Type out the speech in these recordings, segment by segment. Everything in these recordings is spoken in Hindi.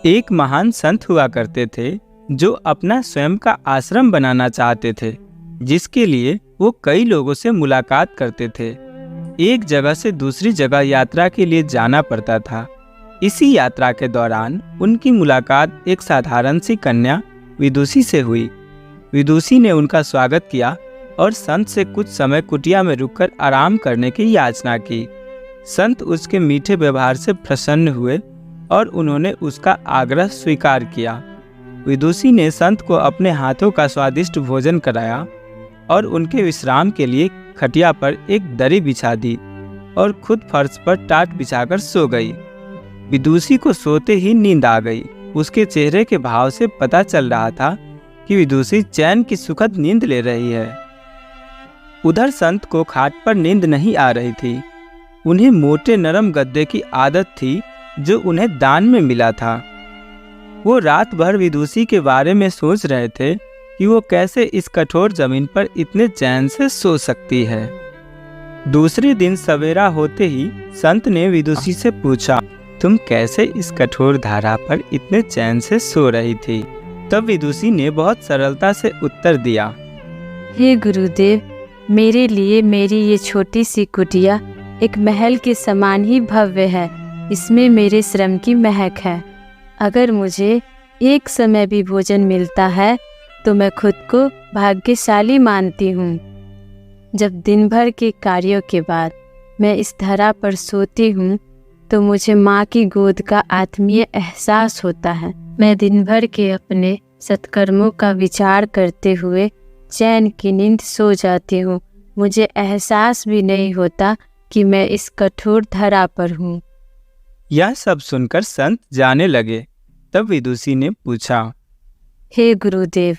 एक महान संत हुआ करते थे जो अपना स्वयं का आश्रम बनाना चाहते थे, जिसके लिए वो कई लोगों से मुलाकात करते थे। एक जगह से दूसरी जगह यात्रा के लिए जाना पड़ता था। इसी यात्रा के दौरान उनकी मुलाकात एक साधारण सी कन्या विदुषी से हुई। विदुषी ने उनका स्वागत किया और संत से कुछ समय कुटिया में रुककर आराम करने की याचना की। संत उसके मीठे व्यवहार से प्रसन्न हुए और उन्होंने उसका आग्रह स्वीकार किया। विदुषी ने संत को अपने हाथों का स्वादिष्ट भोजन कराया और उनके विश्राम के लिए खटिया पर एक दरी बिछा दी और खुद फर्श पर टाट बिछाकर सो गई। विदुषी को सोते ही नींद आ गई। उसके चेहरे के भाव से पता चल रहा था कि विदुषी चैन की सुखद नींद ले रही है। उधर संत को खाट पर नींद नहीं आ रही थी। उन्हें मोटे नरम गद्दे की आदत थी जो उन्हें दान में मिला था। वो रात भर विदुषी के बारे में सोच रहे थे कि वो कैसे इस कठोर जमीन पर इतने चैन से सो सकती है। दूसरे दिन सवेरा होते ही संत ने विदुषी से पूछा, तुम कैसे इस कठोर धारा पर इतने चैन से सो रही थी? तब विदुषी ने बहुत सरलता से उत्तर दिया, हे गुरुदेव, मेरे लिए मेरी ये छोटी सी कुटिया एक महल के समान ही भव्य है। इसमें मेरे श्रम की महक है। अगर मुझे एक समय भी भोजन मिलता है तो मैं खुद को भाग्यशाली मानती हूँ। जब दिन भर के कार्यों के बाद मैं इस धरा पर सोती हूँ तो मुझे माँ की गोद का आत्मीय एहसास होता है। मैं दिन भर के अपने सत्कर्मों का विचार करते हुए चैन की नींद सो जाती हूँ। मुझे एहसास भी नहीं होता कि मैं इस कठोर धरा पर हूँ। यह सब सुनकर संत जाने लगे। तब विदुषी ने पूछा, हे गुरुदेव,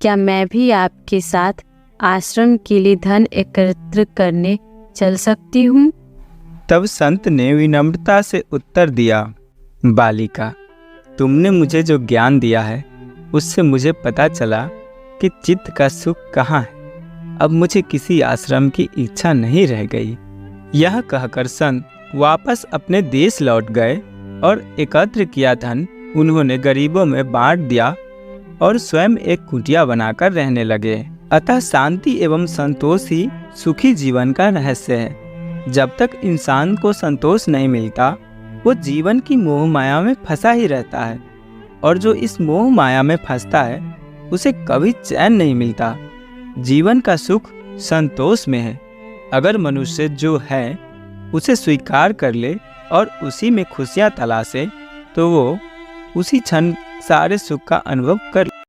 क्या मैं भी आपके साथ आश्रम के लिए धन एकत्र करने चल सकती हूँ? तब संत ने विनम्रता से उत्तर दिया, बालिका, तुमने मुझे जो ज्ञान दिया है उससे मुझे पता चला कि चित्त का सुख कहाँ है। अब मुझे किसी आश्रम की इच्छा नहीं रह गई। यह कहकर संत वापस अपने देश लौट गए और एकत्र किया धन उन्होंने गरीबों में बांट दिया और स्वयं एक कुटिया बनाकर रहने लगे। अतः शांति एवं संतोष ही सुखी जीवन का रहस्य है। जब तक इंसान को संतोष नहीं मिलता वो जीवन की मोह माया में फंसा ही रहता है, और जो इस मोह माया में फंसता है उसे कभी चैन नहीं मिलता। जीवन का सुख संतोष में है। अगर मनुष्य जो है उसे स्वीकार कर ले और उसी में खुशियाँ तलाशे तो वो उसी क्षण सारे सुख का अनुभव कर